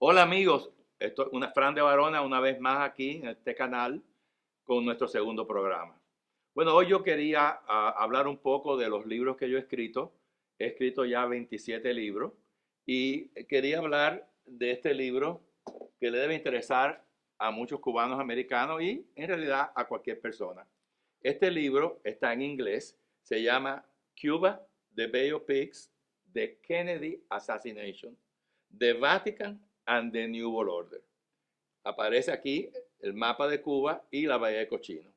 Hola amigos, esto es Fran de Varona una vez más aquí en este canal con nuestro segundo programa. Bueno, hoy yo quería hablar un poco de los libros que yo he escrito. He escrito ya 27 libros y quería hablar de este libro que le debe interesar a muchos cubanos americanos y en realidad a cualquier persona. Este libro está en inglés, se llama Cuba, The Bay of Pigs, The Kennedy Assassination, The Vatican and the New World Order. Aparece aquí el mapa de Cuba y la Bahía de Cochino.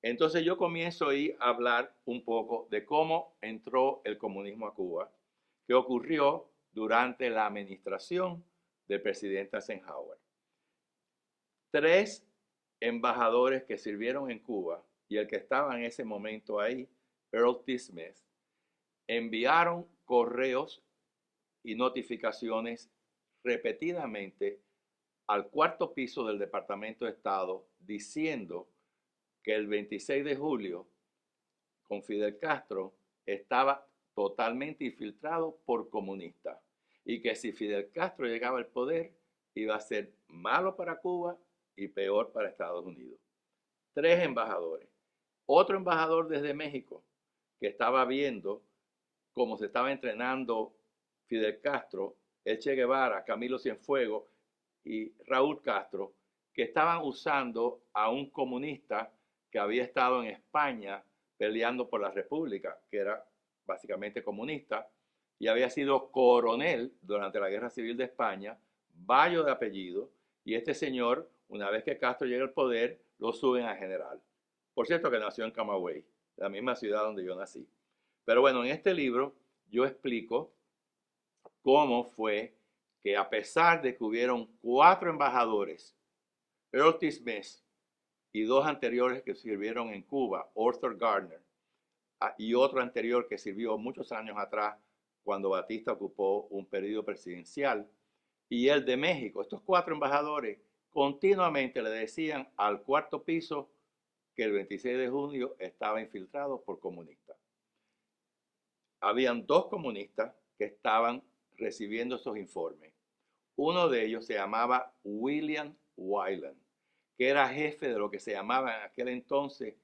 Entonces yo comienzo ahí a hablar un poco de cómo entró el comunismo a Cuba, qué ocurrió durante la administración del presidente Eisenhower. 3 embajadores que sirvieron en Cuba y el que estaba en ese momento ahí, Earl T. Smith, enviaron correos y notificaciones repetidamente al cuarto piso del Departamento de Estado diciendo que el 26 de julio con Fidel Castro estaba totalmente infiltrado por comunistas y que si Fidel Castro llegaba al poder iba a ser malo para Cuba y peor para Estados Unidos. 3 embajadores. Otro embajador desde México que estaba viendo cómo se estaba entrenando Fidel Castro, el Che Guevara, Camilo Cienfuegos y Raúl Castro, que estaban usando a un comunista que había estado en España peleando por la República, que era básicamente comunista, y había sido coronel durante la Guerra Civil de España, Bayo de apellido, y este señor, una vez que Castro llega al poder, lo suben a general. Por cierto que nació en Camagüey, la misma ciudad donde yo nací. Pero bueno, en este libro yo explico cómo fue que a pesar de que hubieron 4 embajadores, Earl T. Smith y 2 anteriores que sirvieron en Cuba, Arthur Gardner, y otro anterior que sirvió muchos años atrás cuando Batista ocupó un periodo presidencial, y el de México, estos 4 embajadores continuamente le decían al cuarto piso que el 26 de junio estaba infiltrado por comunistas. Habían 2 comunistas que estaban recibiendo esos informes. Uno de ellos se llamaba William Wyland, que era jefe de lo que se llamaba en aquel entonces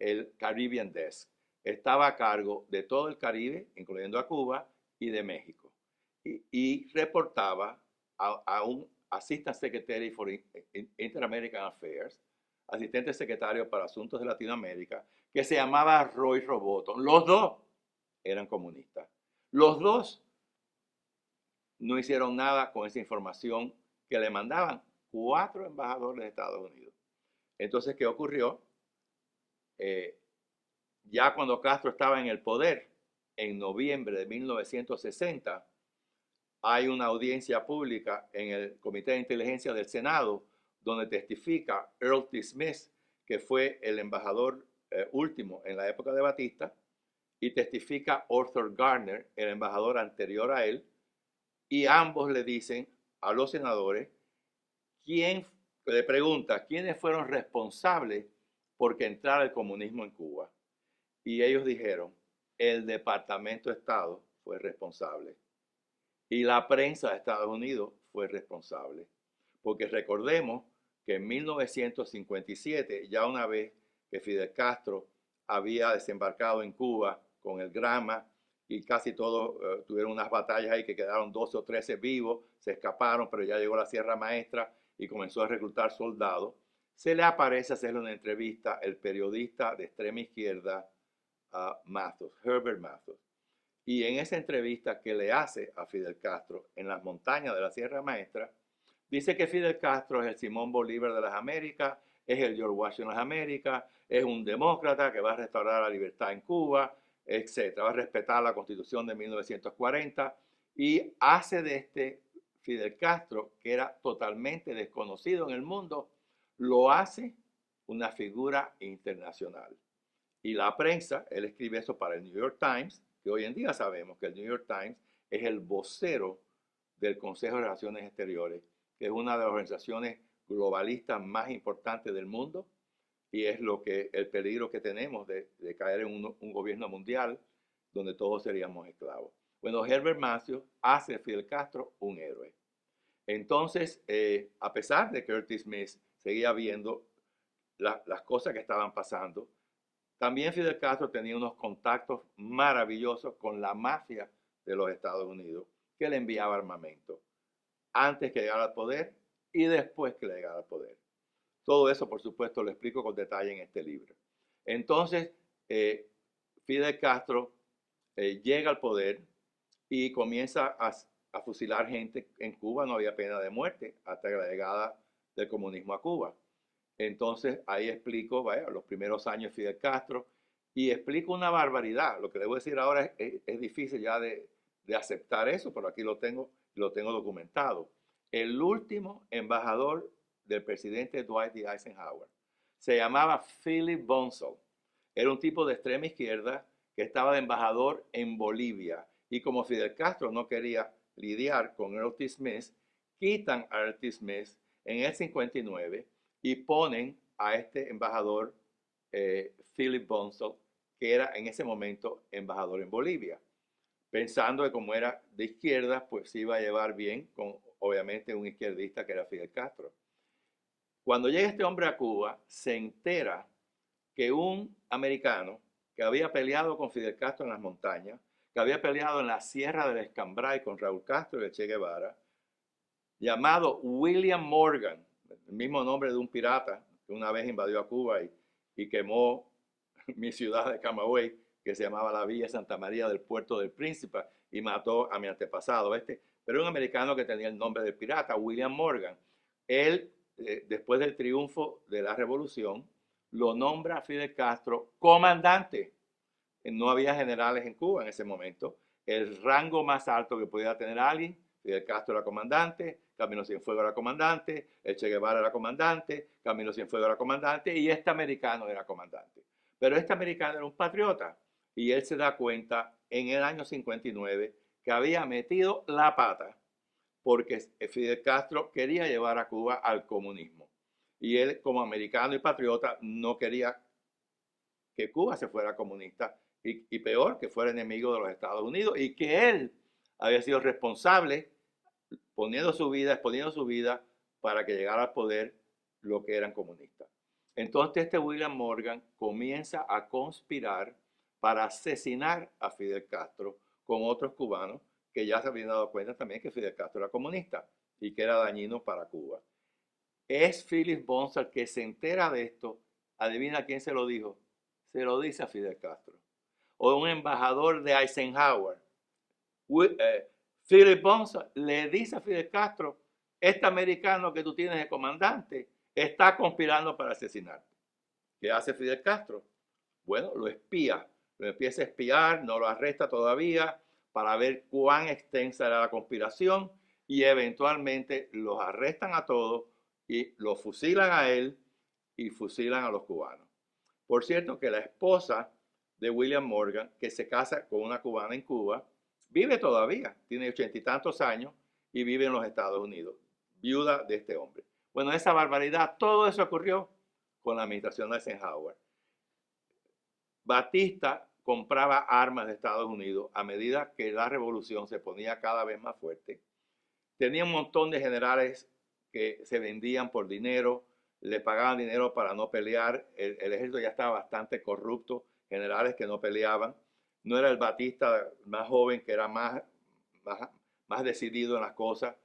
el Caribbean Desk. Estaba a cargo de todo el Caribe, incluyendo a Cuba, y de México. Y reportaba a un Assistant Secretary for Inter-American Affairs, asistente secretario para asuntos de Latinoamérica, que se llamaba Roy Roboto. Los 2 eran comunistas. Los 2 no hicieron nada con esa información que le mandaban 4 embajadores de Estados Unidos. Entonces, ¿qué ocurrió? Ya cuando Castro estaba en el poder, en noviembre de 1960, hay una audiencia pública en el Comité de Inteligencia del Senado donde testifica Earl T. Smith, que fue el embajador último en la época de Batista, y testifica Arthur Gardner, el embajador anterior a él, y ambos le dicen a los senadores le pregunta quiénes fueron responsables por que entrara el comunismo en Cuba. Y ellos dijeron, el Departamento de Estado fue responsable. Y la prensa de Estados Unidos fue responsable. Porque recordemos que en 1957, ya una vez que Fidel Castro había desembarcado en Cuba con el Granma y casi todos tuvieron unas batallas ahí que quedaron 12 o 13 vivos, se escaparon, pero ya llegó la Sierra Maestra y comenzó a reclutar soldados, se le aparece hacerle una entrevista el periodista de extrema izquierda Mathos, Herbert Mathos. Y en esa entrevista que le hace a Fidel Castro en las montañas de la Sierra Maestra, dice que Fidel Castro es el Simón Bolívar de las Américas, es el George Washington de las Américas, es un demócrata que va a restaurar la libertad en Cuba, etc. Va a respetar la Constitución de 1940 y hace de este Fidel Castro, que era totalmente desconocido en el mundo, lo hace una figura internacional. Y la prensa, él escribe eso para el New York Times, que hoy en día sabemos que el New York Times es el vocero del Consejo de Relaciones Exteriores, que es una de las organizaciones globalistas más importantes del mundo y es el peligro que tenemos de caer en un gobierno mundial donde todos seríamos esclavos. Bueno, Herbert Manlio hace de Fidel Castro un héroe. Entonces, a pesar de que Curtis Smith seguía viendo las cosas que estaban pasando, también Fidel Castro tenía unos contactos maravillosos con la mafia de los Estados Unidos, que le enviaba armamento antes que llegara al poder y después que llegara al poder. Todo eso, por supuesto, lo explico con detalle en este libro. Entonces, Fidel Castro llega al poder y comienza a fusilar gente. En Cuba no había pena de muerte hasta la llegada del comunismo a Cuba. Entonces ahí explico los primeros años de Fidel Castro y explico una barbaridad. Lo que le voy a decir ahora es difícil ya de aceptar eso, pero aquí lo tengo documentado. El último embajador del presidente Dwight D. Eisenhower se llamaba Philip Bonsall. Era un tipo de extrema izquierda que estaba de embajador en Bolivia. Y como Fidel Castro no quería lidiar con Earl T. Smith, quitan a Earl T. Smith en el 59 y ponen a este embajador Philip Bonsall, que era en ese momento embajador en Bolivia, pensando que como era de izquierda, pues se iba a llevar bien con obviamente un izquierdista que era Fidel Castro. Cuando llega este hombre a Cuba, se entera que un americano que había peleado con Fidel Castro en las montañas, que había peleado en la Sierra del Escambray con Raúl Castro y el Che Guevara, llamado William Morgan, el mismo nombre de un pirata que una vez invadió a Cuba y quemó mi ciudad de Camagüey, que se llamaba la Villa Santa María del Puerto del Príncipe, y mató a mi antepasado. Pero un americano que tenía el nombre del pirata, William Morgan. Él, después del triunfo de la revolución, lo nombra a Fidel Castro comandante. No había generales en Cuba en ese momento. El rango más alto que podía tener alguien, Fidel Castro era comandante, Camilo Cienfuegos era comandante, el Che Guevara era comandante, Camilo Cienfuegos era comandante y este americano era comandante. Pero este americano era un patriota y él se da cuenta en el año 59 que había metido la pata porque Fidel Castro quería llevar a Cuba al comunismo. Y él, como americano y patriota, no quería que Cuba se fuera comunista y peor, que fuera enemigo de los Estados Unidos y que él había sido responsable exponiendo su vida para que llegara al poder lo que eran comunistas. Entonces este William Morgan comienza a conspirar para asesinar a Fidel Castro con otros cubanos que ya se habían dado cuenta también que Fidel Castro era comunista y que era dañino para Cuba. Es Philip Bonsall que se entera de esto. Adivina quién se lo dijo. Se lo dice a Fidel Castro. O un embajador de Eisenhower. Philip Bonsall le dice a Fidel Castro, este americano que tú tienes de comandante está conspirando para asesinarte. ¿Qué hace Fidel Castro? Bueno, lo espía. Lo empieza a espiar, no lo arresta todavía para ver cuán extensa era la conspiración y eventualmente los arrestan a todos y lo fusilan a él y fusilan a los cubanos. Por cierto que la esposa de William Morgan, que se casa con una cubana en Cuba, vive todavía, tiene 80 y tantos años y vive en los Estados Unidos, viuda de este hombre. Bueno, esa barbaridad, todo eso ocurrió con la administración de Eisenhower. Batista compraba armas de Estados Unidos a medida que la revolución se ponía cada vez más fuerte. Tenía un montón de generales que se vendían por dinero, le pagaban dinero para no pelear. El ejército ya estaba bastante corrupto, generales que no peleaban. No era el Batista más joven, que era más decidido en las cosas.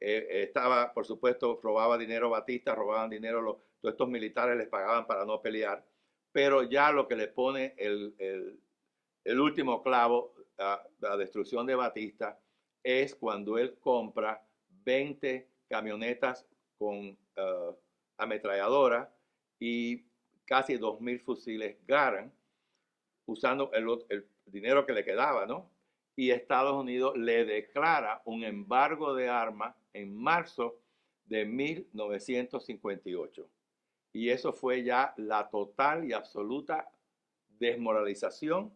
Estaba, por supuesto, robaba dinero Batista, robaban dinero, todos estos militares les pagaban para no pelear. Pero ya lo que le pone el último clavo a la destrucción de Batista es cuando él compra 20 camionetas con ametralladoras y casi 2.000 fusiles Garand, usando el dinero que le quedaba, ¿no? Y Estados Unidos le declara un embargo de armas en marzo de 1958. Y eso fue ya la total y absoluta desmoralización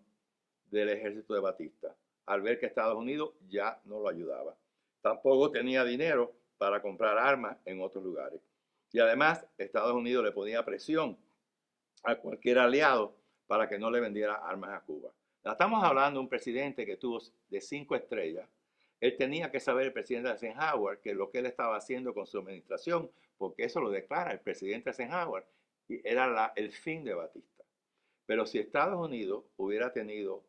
del ejército de Batista, al ver que Estados Unidos ya no lo ayudaba. Tampoco tenía dinero para comprar armas en otros lugares. Y además, Estados Unidos le ponía presión a cualquier aliado para que no le vendiera armas a Cuba. Estamos hablando de un presidente que tuvo de 5 estrellas. Él tenía que saber, el presidente Eisenhower, que lo que él estaba haciendo con su administración, porque eso lo declara el presidente Eisenhower, y era el fin de Batista. Pero si Estados Unidos hubiera tenido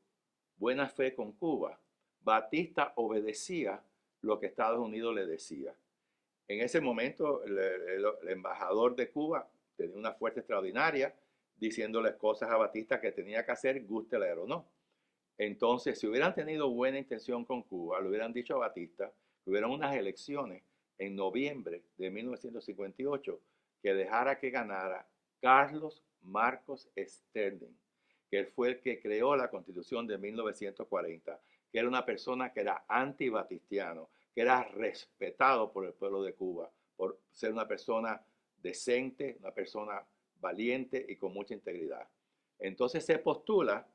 buena fe con Cuba, Batista obedecía lo que Estados Unidos le decía. En ese momento, el embajador de Cuba tenía una fuerza extraordinaria, diciéndoles cosas a Batista que tenía que hacer, gústele o no. Entonces, si hubieran tenido buena intención con Cuba, le hubieran dicho a Batista que hubieran unas elecciones en noviembre de 1958 que dejara que ganara Carlos Marcos Sterling, que fue el que creó la Constitución de 1940, que era una persona que era antibatistiano, que era respetado por el pueblo de Cuba, por ser una persona decente, una persona valiente y con mucha integridad. Entonces se postula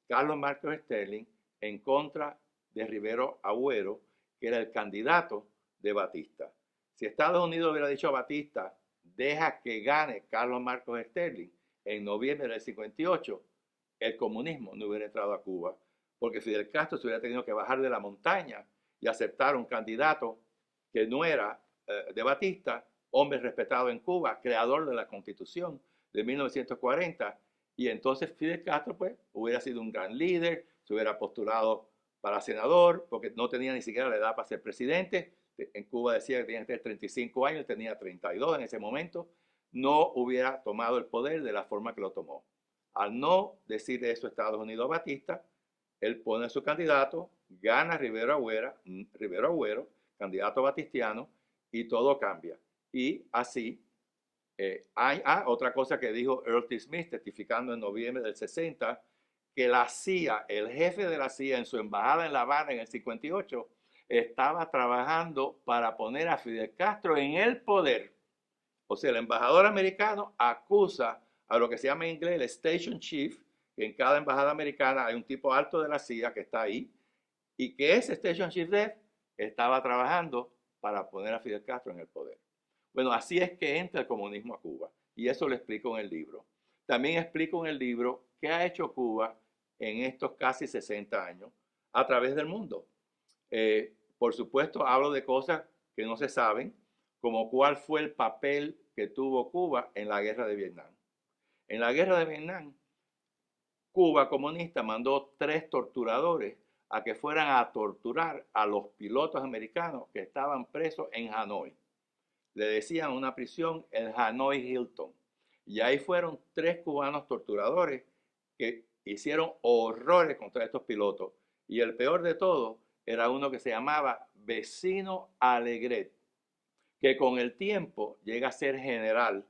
Carlos Marcos Sterling en contra de Rivero Agüero, que era el candidato de Batista. Si Estados Unidos hubiera dicho a Batista, deja que gane Carlos Marcos Sterling en noviembre del 58, el comunismo no hubiera entrado a Cuba, porque Fidel Castro se hubiera tenido que bajar de la montaña y aceptar un candidato que no era de Batista, hombre respetado en Cuba, creador de la Constitución de 1940, y entonces Fidel Castro pues hubiera sido un gran líder, se hubiera postulado para senador, porque no tenía ni siquiera la edad para ser presidente. En Cuba decía que tenía que tener 35 años, tenía 32 en ese momento. No hubiera tomado el poder de la forma que lo tomó. Al no decir eso a Estados Unidos a Batista, él pone a su candidato, gana Rivero Agüero, candidato batistiano, y todo cambia. Y así, otra cosa que dijo Earl T. Smith, testificando en noviembre del 60, que la CIA, el jefe de la CIA en su embajada en La Habana en el 58, estaba trabajando para poner a Fidel Castro en el poder. O sea, el embajador americano acusa a lo que se llama en inglés el Station Chief, que en cada embajada americana hay un tipo alto de la CIA que está ahí, y que ese Station Chief estaba trabajando para poner a Fidel Castro en el poder. Bueno, así es que entra el comunismo a Cuba, y eso lo explico en el libro. También explico en el libro qué ha hecho Cuba en estos casi 60 años a través del mundo. Por supuesto, hablo de cosas que no se saben, como cuál fue el papel que tuvo Cuba en la guerra de Vietnam. En la guerra de Vietnam, Cuba comunista mandó 3 torturadores a que fueran a torturar a los pilotos americanos que estaban presos en Hanoi. Le decían a una prisión el Hanoi Hilton. Y ahí fueron 3 cubanos torturadores que hicieron horrores contra estos pilotos. Y el peor de todo era uno que se llamaba Vecino Alegret, que con el tiempo llega a ser general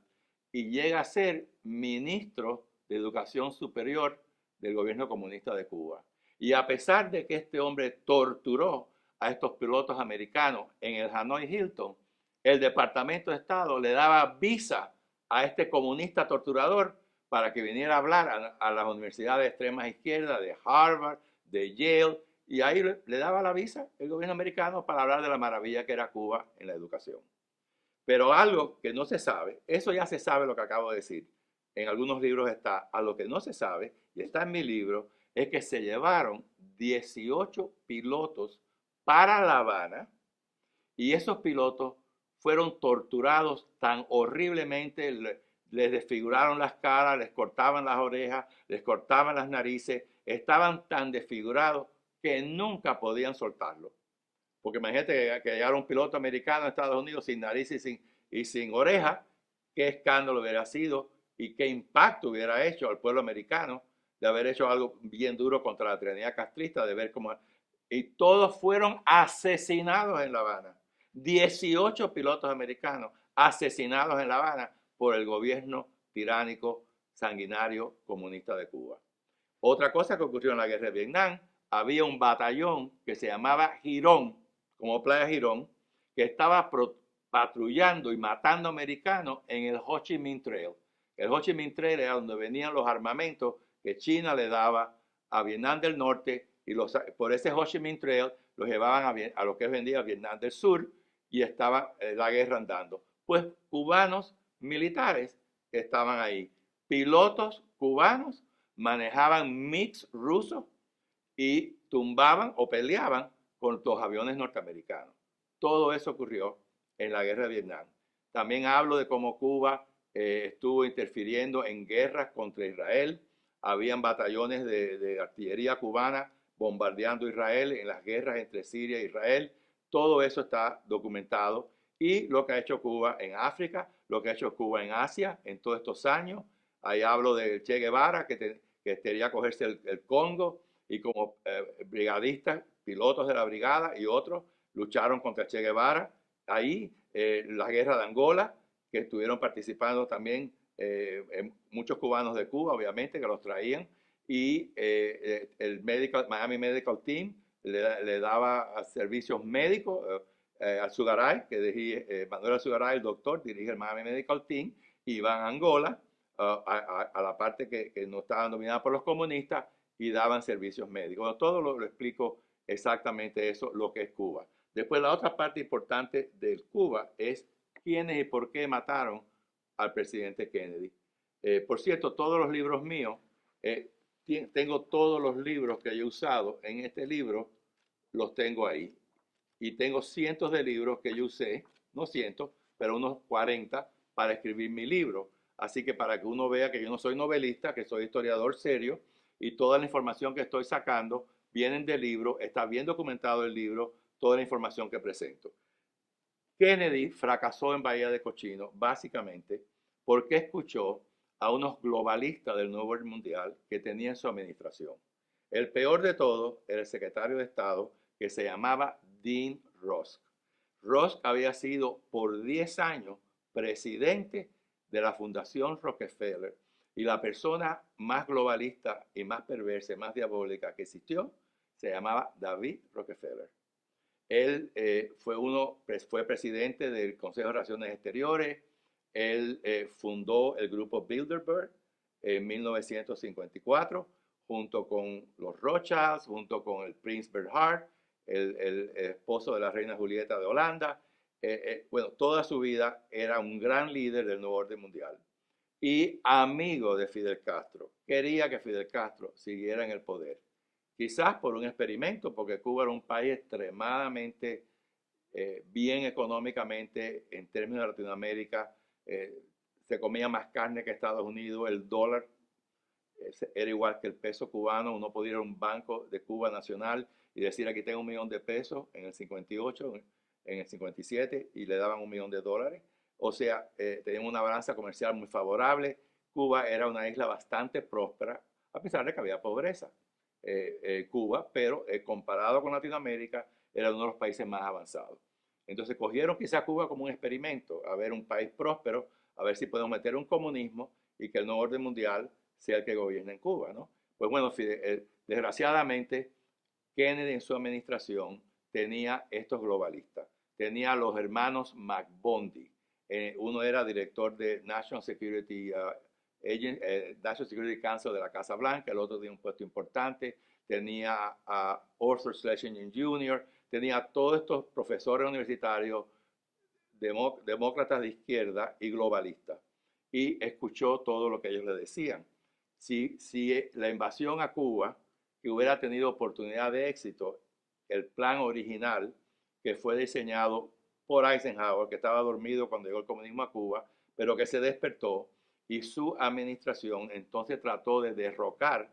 y llega a ser ministro de Educación Superior del gobierno comunista de Cuba. Y a pesar de que este hombre torturó a estos pilotos americanos en el Hanoi Hilton, el Departamento de Estado le daba visa a este comunista torturador para que viniera a hablar a las universidades de extrema izquierda, de Harvard, de Yale, y ahí le daba la visa el gobierno americano para hablar de la maravilla que era Cuba en la educación. Pero algo que no se sabe, eso ya se sabe lo que acabo de decir, en algunos libros está, a lo que no se sabe, y está en mi libro, es que se llevaron 18 pilotos para La Habana, y esos pilotos fueron torturados tan horriblemente, les desfiguraron las caras, les cortaban las orejas, les cortaban las narices, estaban tan desfigurados que nunca podían soltarlo. Porque imagínate que llegara un piloto americano a Estados Unidos sin nariz y sin oreja, qué escándalo hubiera sido y qué impacto hubiera hecho al pueblo americano de haber hecho algo bien duro contra la tiranía castrista, de ver cómo... Y todos fueron asesinados en La Habana. 18 pilotos americanos asesinados en La Habana por el gobierno tiránico, sanguinario, comunista de Cuba. Otra cosa que ocurrió en la guerra de Vietnam, había un batallón que se llamaba Girón, como Playa Girón, que estaba patrullando y matando americanos en el Ho Chi Minh Trail. El Ho Chi Minh Trail era donde venían los armamentos que China le daba a Vietnam del Norte, y por ese Ho Chi Minh Trail los llevaban a lo que es vendía Vietnam del Sur, y estaba la guerra andando. Pues cubanos militares estaban ahí. Pilotos cubanos manejaban MiGs rusos y tumbaban o peleaban con los aviones norteamericanos. Todo eso ocurrió en la guerra de Vietnam. También hablo de cómo Cuba estuvo interfiriendo en guerras contra Israel. Habían batallones de artillería cubana bombardeando Israel en las guerras entre Siria e Israel. Todo eso está documentado. Y lo que ha hecho Cuba en África, lo que ha hecho Cuba en Asia en todos estos años. Ahí hablo de Che Guevara, que quería cogerse el Congo, y como brigadistas, pilotos de la brigada y otros lucharon contra Che Guevara. Ahí la guerra de Angola, que estuvieron participando también muchos cubanos de Cuba, obviamente, que los traían, y el Miami Medical Team le daba servicios médicos al Sugaray, que dirige, Manuel Sugaray, el doctor, dirige el Miami Medical Team, y van a Angola, a la parte que no estaba dominada por los comunistas, y daban servicios médicos. Bueno, todo lo explico exactamente eso, lo que es Cuba. Después, la otra parte importante de Cuba es quiénes y por qué mataron al presidente Kennedy. Por cierto, todos los libros míos, tengo todos los libros que yo he usado en este libro, los tengo ahí. Y tengo cientos de libros que yo usé, no cientos, pero unos 40 para escribir mi libro. Así que para que uno vea que yo no soy novelista, que soy historiador serio, y toda la información que estoy sacando viene del libro, está bien documentado el libro, toda la información que presento. Kennedy fracasó en Bahía de Cochino básicamente porque escuchó a unos globalistas del nuevo orden mundial que tenían su administración. El peor de todo era el secretario de Estado que se llamaba Dean Rusk. Rusk había sido por 10 años presidente de la Fundación Rockefeller, y la persona más globalista y más perversa y más diabólica que existió se llamaba David Rockefeller. Él fue presidente del Consejo de Relaciones Exteriores. Él fundó el grupo Bilderberg en 1954, junto con los Rothschilds, junto con el Prince Bernhard, el esposo de la reina Julieta de Holanda. Bueno, toda su vida era un gran líder del nuevo orden mundial y amigo de Fidel Castro. Quería que Fidel Castro siguiera en el poder. Quizás por un experimento, porque Cuba era un país extremadamente bien económicamente en términos de Latinoamérica. Se comía más carne que Estados Unidos, el dólar era igual que el peso cubano. Uno podía ir a un banco de Cuba nacional y decir aquí tengo $1.000.000 en el 58, en el 57, y le daban $1.000.000. O sea, tenían una balanza comercial muy favorable. Cuba era una isla bastante próspera, a pesar de que había pobreza. Cuba, pero comparado con Latinoamérica, era uno de los países más avanzados. Entonces cogieron quizá Cuba como un experimento, a ver un país próspero, a ver si podemos meter un comunismo y que el nuevo orden mundial sea el que gobierne en Cuba, ¿no? Pues bueno, desgraciadamente, Kennedy en su administración tenía estos globalistas. Tenía a los hermanos McBondi. Uno era director de National Security National Security Council de la Casa Blanca, el otro tenía un puesto importante. Tenía a Arthur Schlesinger Jr., tenía a todos estos profesores universitarios, demócratas de izquierda y globalistas. Y escuchó todo lo que ellos le decían. Si la invasión a Cuba, que hubiera tenido oportunidad de éxito, el plan original que fue diseñado por Eisenhower, que estaba dormido cuando llegó el comunismo a Cuba, pero que se despertó, y su administración entonces trató de derrocar,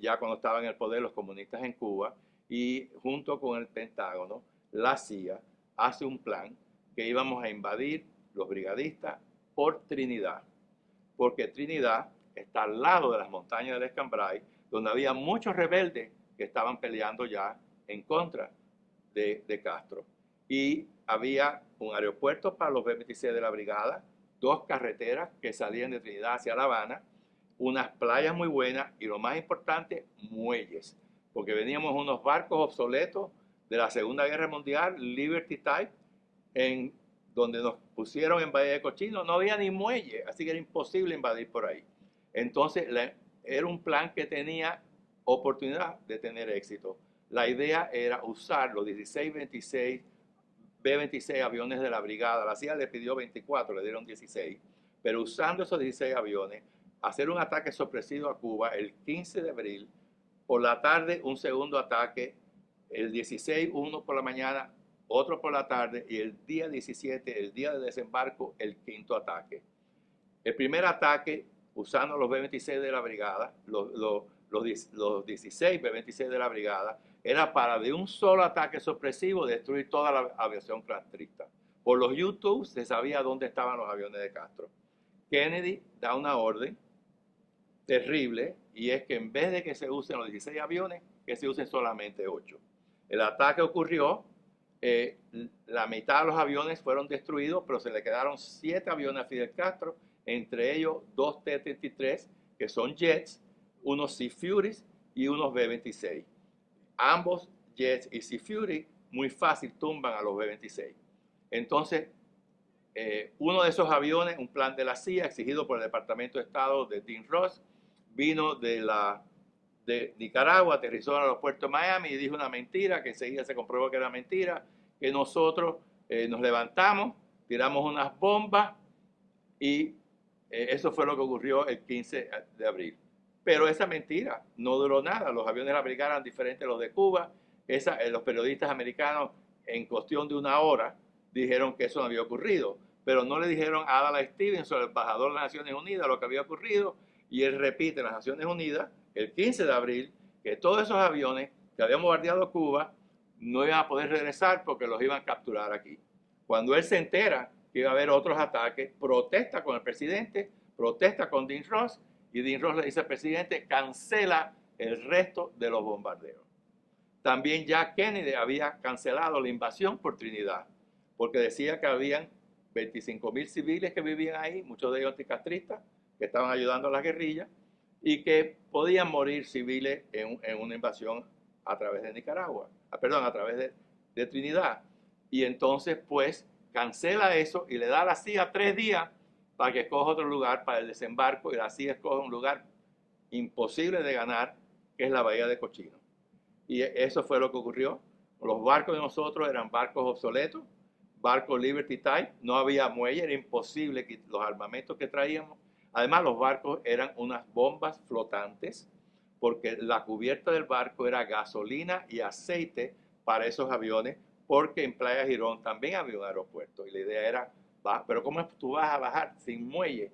ya cuando estaban en el poder los comunistas en Cuba, y junto con el Pentágono, la CIA hace un plan que íbamos a invadir los brigadistas por Trinidad, porque Trinidad está al lado de las montañas del Escambray, donde había muchos rebeldes que estaban peleando ya en contra de Castro. Y había un aeropuerto para los B-26 de la brigada, 2 carreteras que salían de Trinidad hacia La Habana, unas playas muy buenas y lo más importante, muelles, porque veníamos unos barcos obsoletos de la Segunda Guerra Mundial, Liberty Type, en donde nos pusieron en Bahía de Cochino, no había ni muelle, así que era imposible invadir por ahí. Entonces, era un plan que tenía oportunidad de tener éxito. La idea era usar los 16, 26 B-26 aviones de la brigada. La CIA le pidió 24, le dieron 16. Pero usando esos 16 aviones, hacer un ataque sorpresivo a Cuba el 15 de abril Por la tarde, un segundo ataque. El 16, uno por la mañana, otro por la tarde. Y el día 17, el día de desembarco, el quinto ataque. El primer ataque, usando los B-26 de la brigada, los 16 B-26 de la brigada, era para de un solo ataque sorpresivo destruir toda la aviación castrista. Por los YouTube se sabía dónde estaban los aviones de Castro. Kennedy da una orden terrible, y es que en vez de que se usen los 16 aviones, que se usen solamente 8. El ataque ocurrió, la mitad de los aviones fueron destruidos, pero se le quedaron 7 aviones a Fidel Castro, entre ellos 2 T-33, que son jets, unos Sea Furies y unos B-26. Ambos jets y Sea Fury muy fácil tumban a los B-26. Entonces, uno de esos aviones, un plan de la CIA exigido por el Departamento de Estado de Dean Ross, vino de Nicaragua, aterrizó en el aeropuerto de Miami y dijo una mentira, que enseguida se comprobó que era mentira, que nosotros nos levantamos, tiramos unas bombas y eso fue lo que ocurrió el 15 de abril. Pero esa mentira no duró nada. Los aviones de la brigada eran diferentes a los de Cuba. Los periodistas americanos, en cuestión de una hora, dijeron que eso no había ocurrido. Pero no le dijeron a Adlai Stevenson, el embajador de las Naciones Unidas, lo que había ocurrido. Y él repite en las Naciones Unidas, el 15 de abril, que todos esos aviones que habían bombardeado Cuba no iban a poder regresar porque los iban a capturar aquí. Cuando él se entera que iba a haber otros ataques, protesta con el presidente, protesta con Dean Ross, y Dean Ross le dice al presidente, cancela el resto de los bombardeos. También ya Kennedy había cancelado la invasión por Trinidad, porque decía que habían 25,000 civiles que vivían ahí, muchos de ellos anticastristas, que estaban ayudando a las guerrillas, y que podían morir civiles en una invasión a través de Nicaragua, a través de Trinidad. Y entonces, pues, cancela eso y le da a la CIA 3 días para que escoja otro lugar para el desembarco, y la CIA escoge un lugar imposible de ganar, que es la Bahía de Cochino. Y eso fue lo que ocurrió. Los barcos de nosotros eran barcos obsoletos, barcos Liberty Type, no había muelle, era imposible que los armamentos que traíamos. Además, los barcos eran unas bombas flotantes, porque la cubierta del barco era gasolina y aceite para esos aviones, porque en Playa Girón también había un aeropuerto. Y la idea era, pero ¿cómo tú vas a bajar sin muelle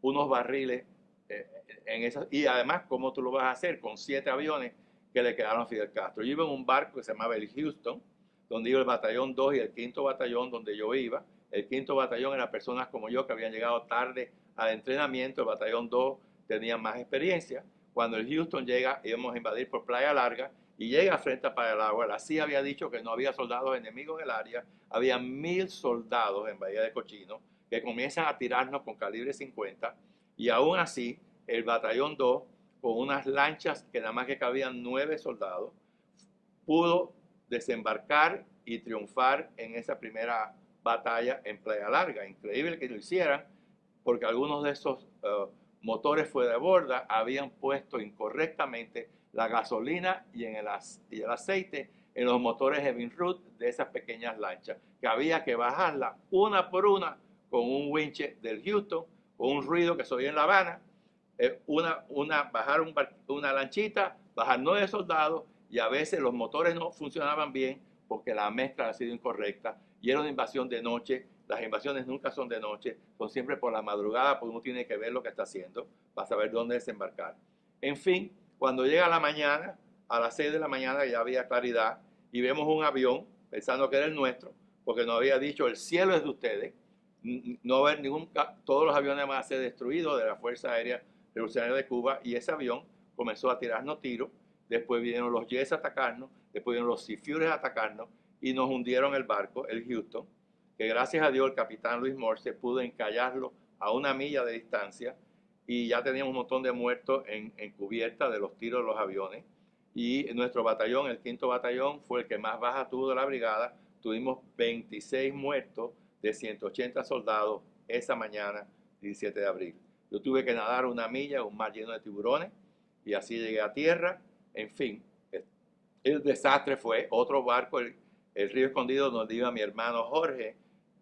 unos barriles en esas? Y además, ¿cómo tú lo vas a hacer con 7 aviones que le quedaron a Fidel Castro? Yo iba en un barco que se llamaba el Houston, donde iba el batallón 2 y el 5º batallón donde yo iba. El 5º batallón eran personas como yo que habían llegado tarde al entrenamiento. El batallón 2 tenía más experiencia. Cuando el Houston llega, íbamos a invadir por Playa Larga, y llega frente a Playa Larga. La CIA había dicho que no había soldados enemigos en el área. Había 1,000 soldados en Bahía de Cochino que comienzan a tirarnos con calibre 50, y aún así el batallón 2, con unas lanchas que nada más que cabían 9 soldados, pudo desembarcar y triunfar en esa primera batalla en Playa Larga. Increíble que lo hicieran, porque algunos de esos motores fuera de borda habían puesto incorrectamente la gasolina y el aceite en los motores Evinrude de esas pequeñas lanchas, que había que bajarla una por una con un winche del Houston, con un ruido que se oía en La Habana, bajar una lanchita, bajar 9 soldados, y a veces los motores no funcionaban bien porque la mezcla ha sido incorrecta, y era una invasión de noche. Las invasiones nunca son de noche, son siempre por la madrugada, porque uno tiene que ver lo que está haciendo para saber dónde desembarcar. En fin, cuando llega la mañana, a las 6 de la mañana ya había claridad, y vemos un avión, pensando que era el nuestro, porque nos había dicho, el cielo es de ustedes, no va a haber todos los aviones van a ser destruidos de la Fuerza Aérea Revolucionaria de Cuba, y ese avión comenzó a tirarnos tiros. Después vinieron los jets a atacarnos, después vinieron los Sea Furies a atacarnos, y nos hundieron el barco, el Houston, que gracias a Dios el capitán Luis Morse pudo encallarlo a 1 milla de distancia, y ya teníamos un montón de muertos en cubierta de los tiros de los aviones. Y nuestro batallón, el 5º batallón, fue el que más baja tuvo de la brigada. Tuvimos 26 muertos de 180 soldados esa mañana, 17 de abril. Yo tuve que nadar 1 milla, un mar lleno de tiburones, y así llegué a tierra. En fin, el desastre fue otro barco, el Río Escondido, donde iba mi hermano Jorge.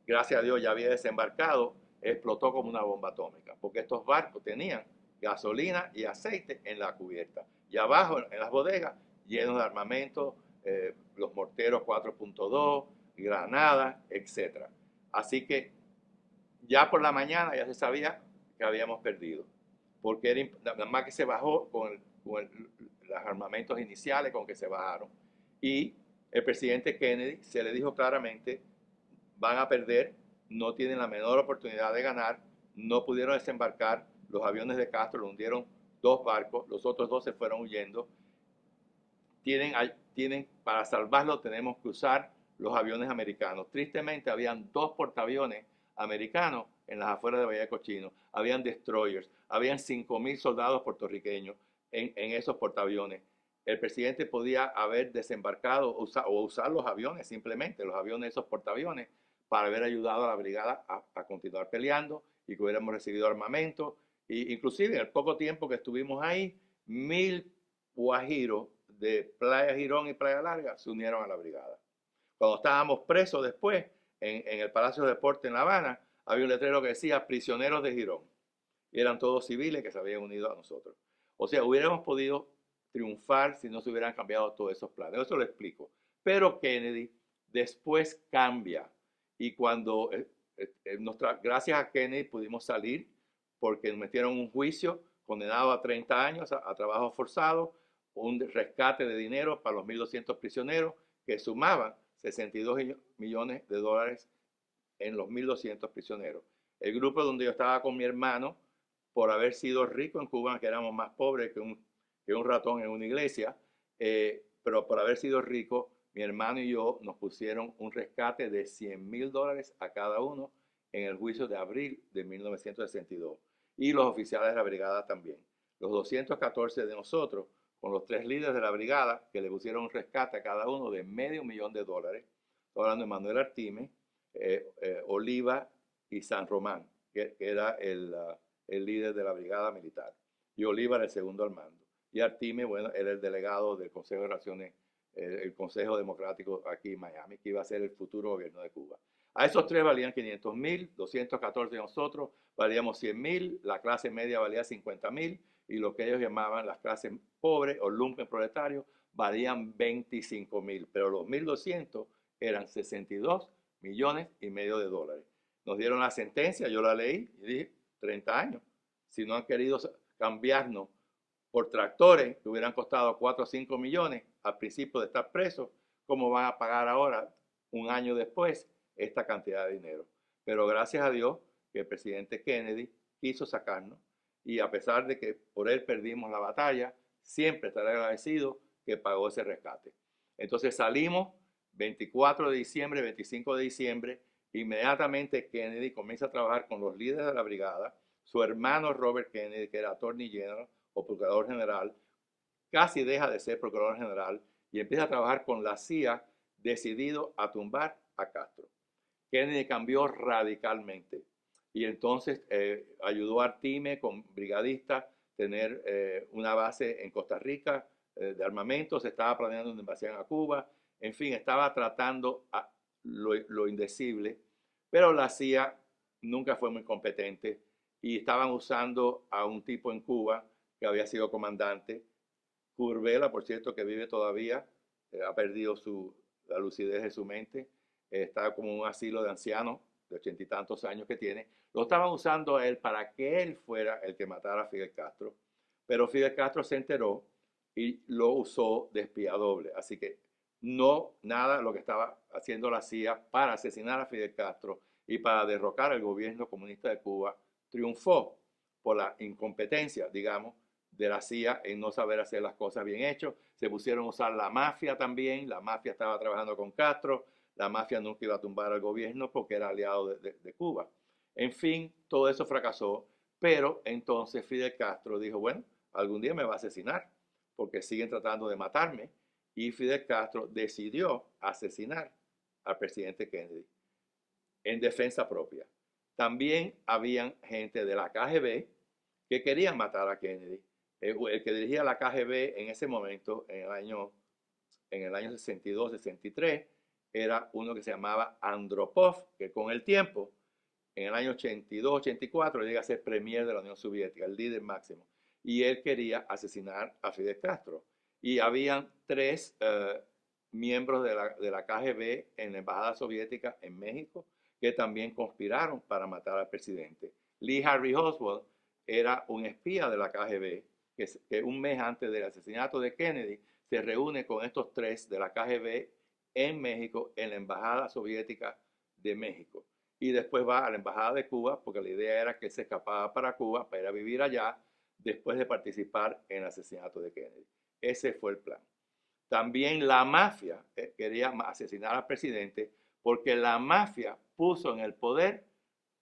Gracias a Dios ya había desembarcado, explotó como una bomba atómica, porque estos barcos tenían gasolina y aceite en la cubierta. Y abajo, en las bodegas, llenos de armamento, los morteros 4.2, granadas, etc. Así que ya por la mañana ya se sabía que habíamos perdido, porque era nada más que se bajó con los armamentos iniciales con que se bajaron. Y el presidente Kennedy se le dijo claramente, van a perder, no tienen la menor oportunidad de ganar, no pudieron desembarcar, los aviones de Castro lo hundieron 2 barcos, los otros 2 se fueron huyendo. Para salvarlo tenemos que usar los aviones americanos. Tristemente habían 2 portaaviones americanos en las afueras de Bahía de Cochino, habían destroyers, habían 5.000 soldados puertorriqueños en esos portaaviones. El presidente podía haber desembarcado o usar los aviones, simplemente los aviones, esos portaaviones, para haber ayudado a la brigada a continuar peleando y que hubiéramos recibido armamento. Inclusive en el poco tiempo que estuvimos ahí, 1.000 guajiros de Playa Girón y Playa Larga se unieron a la brigada. Cuando estábamos presos después, en el Palacio de Deportes en La Habana, había un letrero que decía prisioneros de Girón. Y eran todos civiles que se habían unido a nosotros. O sea, hubiéramos podido triunfar si no se hubieran cambiado todos esos planes. Eso lo explico. Pero Kennedy después cambia. Y cuando, gracias a Kennedy pudimos salir, porque nos metieron un juicio condenado a 30 años a trabajo forzado, un rescate de dinero para los 1.200 prisioneros que sumaban 62 millones de dólares en los 1.200 prisioneros. El grupo donde yo estaba con mi hermano, por haber sido rico en Cuba, que éramos más pobres que un ratón en una iglesia, pero por haber sido rico, mi hermano y yo nos pusieron un rescate de $100,000 a cada uno en el juicio de abril de 1962. Y los oficiales de la brigada también. Los 214 de nosotros, con los 3 líderes de la brigada, que le pusieron un rescate a cada uno de $500,000. Estoy hablando de Manuel Artime, Oliva y San Román, que era el líder de la brigada militar. Y Oliva era el segundo al mando. Y Artime, bueno, era el delegado del Consejo de Relaciones, el Consejo Democrático aquí en Miami, que iba a ser el futuro gobierno de Cuba. A esos 3 valían 500,000, 214 de nosotros valíamos 100,000, la clase media valía 50,000 y lo que ellos llamaban las clases pobres o lumpen proletarios valían 25,000, pero los 1.200 eran 62 millones y medio de dólares. Nos dieron la sentencia, yo la leí y dije, 30 años. Si no han querido cambiarnos por tractores que hubieran costado 4 o 5 millones al principio de estar presos, ¿cómo van a pagar ahora, un año después, esta cantidad de dinero? Pero gracias a Dios que el presidente Kennedy quiso sacarnos y a pesar de que por él perdimos la batalla, siempre estaré agradecido que pagó ese rescate. Entonces salimos 24 de diciembre, 25 de diciembre, inmediatamente Kennedy comienza a trabajar con los líderes de la brigada, su hermano Robert Kennedy, que era Attorney General o Procurador General, casi deja de ser Procurador General y empieza a trabajar con la CIA, decidido a tumbar a Castro. Kennedy cambió radicalmente y entonces ayudó a Artime con brigadistas tener una base en Costa Rica de armamento, se estaba planeando una invasión a Cuba, en fin, estaba tratando lo indecible, pero la CIA nunca fue muy competente y estaban usando a un tipo en Cuba que había sido comandante, Curbela, por cierto, que vive todavía, ha perdido la lucidez de su mente, está como un asilo de ancianos de 80 y tantos años que tiene. Lo estaban usando a él para que él fuera el que matara a Fidel Castro, pero Fidel Castro se enteró y lo usó de espía doble. Así que no nada lo que estaba haciendo la CIA para asesinar a Fidel Castro y para derrocar al gobierno comunista de Cuba triunfó por la incompetencia, digamos, de la CIA en no saber hacer las cosas bien hechas. Se pusieron a usar la mafia también. La mafia estaba trabajando con Castro. La mafia nunca iba a tumbar al gobierno porque era aliado de Cuba. En fin, todo eso fracasó. Pero entonces Fidel Castro dijo, bueno, algún día me va a asesinar porque siguen tratando de matarme. Y Fidel Castro decidió asesinar al presidente Kennedy en defensa propia. También habían gente de la KGB que querían matar a Kennedy. El que dirigía la KGB en ese momento, en el año 62, 63, era uno que se llamaba Andropov, que con el tiempo en el año 82-84 llega a ser premier de la Unión Soviética, el líder máximo. Y él quería asesinar a Fidel Castro. Y habían tres miembros de la KGB en la Embajada Soviética en México que también conspiraron para matar al presidente. Lee Harvey Oswald era un espía de la KGB que un mes antes del asesinato de Kennedy se reúne con estos tres de la KGB en México, en la Embajada Soviética de México. Y después va a la Embajada de Cuba, porque la idea era que se escapaba para Cuba para ir a vivir allá después de participar en el asesinato de Kennedy. Ese fue el plan. También la mafia quería asesinar al presidente porque la mafia puso en el poder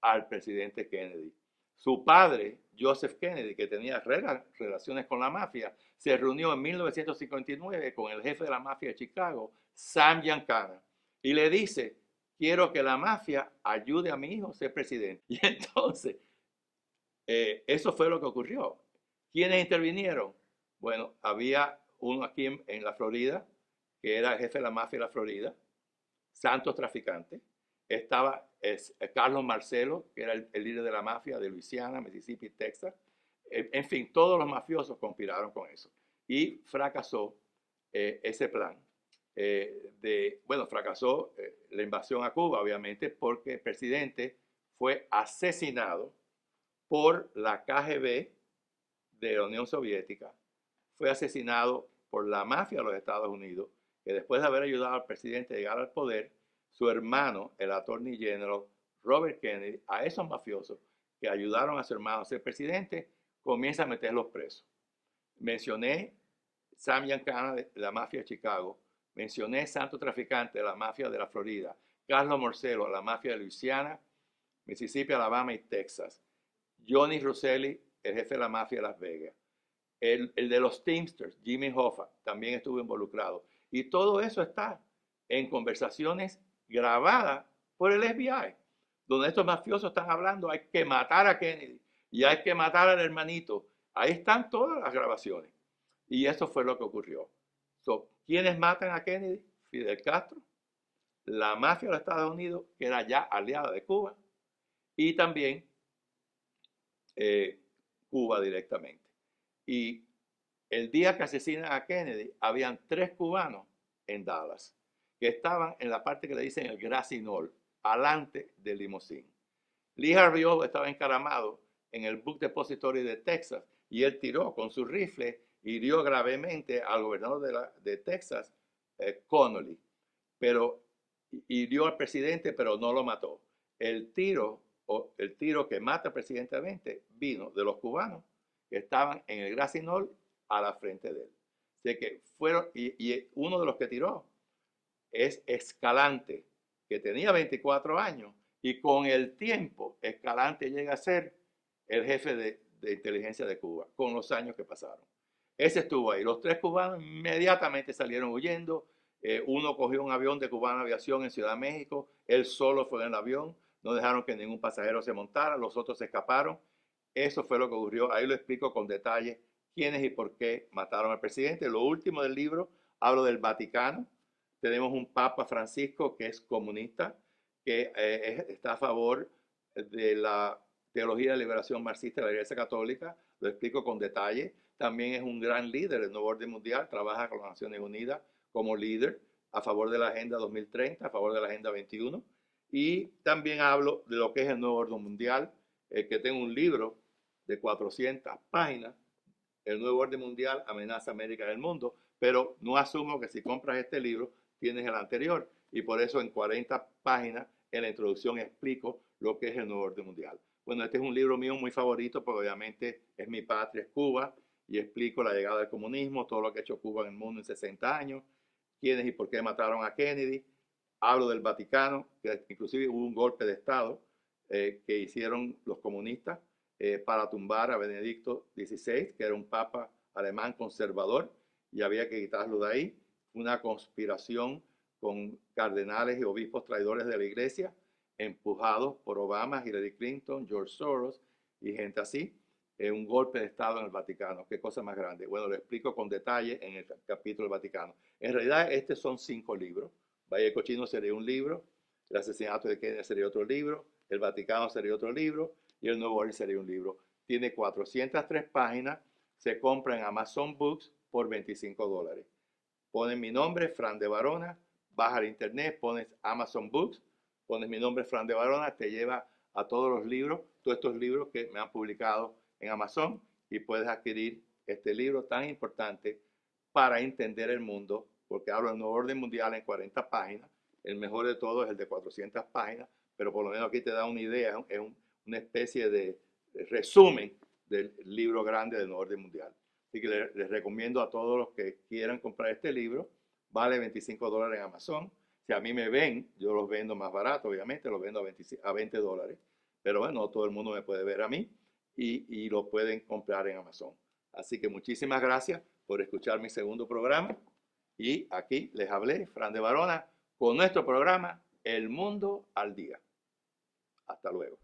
al presidente Kennedy. Su padre, Joseph Kennedy, que tenía relaciones con la mafia, se reunió en 1959 con el jefe de la mafia de Chicago, Sam Giancana, y le dice, quiero que la mafia ayude a mi hijo a ser presidente. Y entonces, eso fue lo que ocurrió. ¿Quiénes intervinieron? Bueno, había uno aquí en la Florida, que era el jefe de la mafia de la Florida, santos traficantes. Estaba Carlos Marcelo, que era el líder de la mafia de Luisiana, Mississippi, Texas. En fin, todos los mafiosos conspiraron con eso. Y fracasó ese plan. Fracasó la invasión a Cuba, obviamente, porque el presidente fue asesinado por la KGB de la Unión Soviética. Fue asesinado por la mafia de los Estados Unidos, que después de haber ayudado al presidente a llegar al poder, su hermano, el attorney general Robert Kennedy, a esos mafiosos que ayudaron a su hermano a ser presidente, comienza a meterlos presos. Mencioné Sam Giancana de la mafia de Chicago, mencioné Santo Traficante de la mafia de la Florida, Carlos Marcelo, la mafia de Luisiana, Mississippi, Alabama y Texas, Johnny Rosselli, el jefe de la mafia de Las Vegas, el de los Teamsters, Jimmy Hoffa, también estuvo involucrado. Y todo eso está en conversaciones grabadas por el FBI, donde estos mafiosos están hablando, hay que matar a Kennedy y hay que matar al hermanito. Ahí están todas las grabaciones. Y eso fue lo que ocurrió. ¿Quiénes matan a Kennedy? Fidel Castro, la mafia de los Estados Unidos, que era ya aliada de Cuba, y también Cuba directamente. Y el día que asesinan a Kennedy, habían 3 cubanos en Dallas, que estaban en la parte que le dicen el Grassy Knoll, alante del limusín. Lee Harvey Oswald estaba encaramado en el Book Depository de Texas y él tiró con su rifle, hirió gravemente al gobernador de Texas, Connolly, pero hirió al presidente, pero no lo mató. El tiro que mata presidentemente vino de los cubanos que estaban en el Grassy Knoll a la frente de él. Así que fueron, y uno de los que tiró es Escalante, que tenía 24 años, y con el tiempo Escalante llega a ser el jefe de inteligencia de Cuba, con los años que pasaron. Ese estuvo ahí. Los 3 cubanos inmediatamente salieron huyendo. Uno cogió un avión de Cubana Aviación en Ciudad de México, él solo fue en el avión, no dejaron que ningún pasajero se montara, los otros se escaparon. Eso fue lo que ocurrió, ahí lo explico con detalle quiénes y por qué mataron al presidente. Lo último del libro, hablo del Vaticano. Tenemos un Papa Francisco que es comunista, que está a favor de la teología de liberación marxista de la Iglesia Católica, lo explico con detalle. También es un gran líder del Nuevo Orden Mundial, trabaja con las Naciones Unidas como líder a favor de la Agenda 2030, a favor de la Agenda 21. Y también hablo de lo que es el Nuevo Orden Mundial, que tengo un libro de 400 páginas, El Nuevo Orden Mundial, Amenaza América del Mundo, pero no asumo que si compras este libro tienes el anterior. Y por eso en 40 páginas en la introducción explico lo que es el Nuevo Orden Mundial. Bueno, este es un libro mío muy favorito porque obviamente es mi patria, es Cuba, y explico la llegada del comunismo, todo lo que ha hecho Cuba en el mundo en 60 años, quiénes y por qué mataron a Kennedy. Hablo del Vaticano, que inclusive hubo un golpe de Estado que hicieron los comunistas para tumbar a Benedicto XVI, que era un papa alemán conservador, y había que quitarlo de ahí. Una conspiración con cardenales y obispos traidores de la iglesia, empujados por Obama, Hillary Clinton, George Soros y gente así. Un golpe de Estado en el Vaticano. Qué cosa más grande. Bueno, lo explico con detalle en el capítulo del Vaticano. En realidad, estos son 5 libros. Valle Cochino sería un libro, El asesinato de Kennedy sería otro libro, el Vaticano sería otro libro y el Nuevo Orden sería un libro. Tiene 403 páginas, se compra en Amazon Books por $25. Pones mi nombre, Fran de Varona, vas al internet, pones Amazon Books, pones mi nombre, Fran de Varona, te lleva a todos los libros, todos estos libros que me han publicado en Amazon, y puedes adquirir este libro tan importante para entender el mundo, porque hablo del nuevo orden mundial en 40 páginas. El mejor de todos es el de 400 páginas, pero por lo menos aquí te da una idea, es una especie de resumen del libro grande del nuevo orden mundial. Así que les recomiendo a todos los que quieran comprar este libro. Vale $25 en Amazon. Si a mí me ven, yo los vendo más barato, obviamente, los vendo a $20. Pero bueno, no todo el mundo me puede ver a mí y lo pueden comprar en Amazon. Así que muchísimas gracias por escuchar mi segundo programa. Y aquí les hablé, Fran de Varona, con nuestro programa El Mundo al Día. Hasta luego.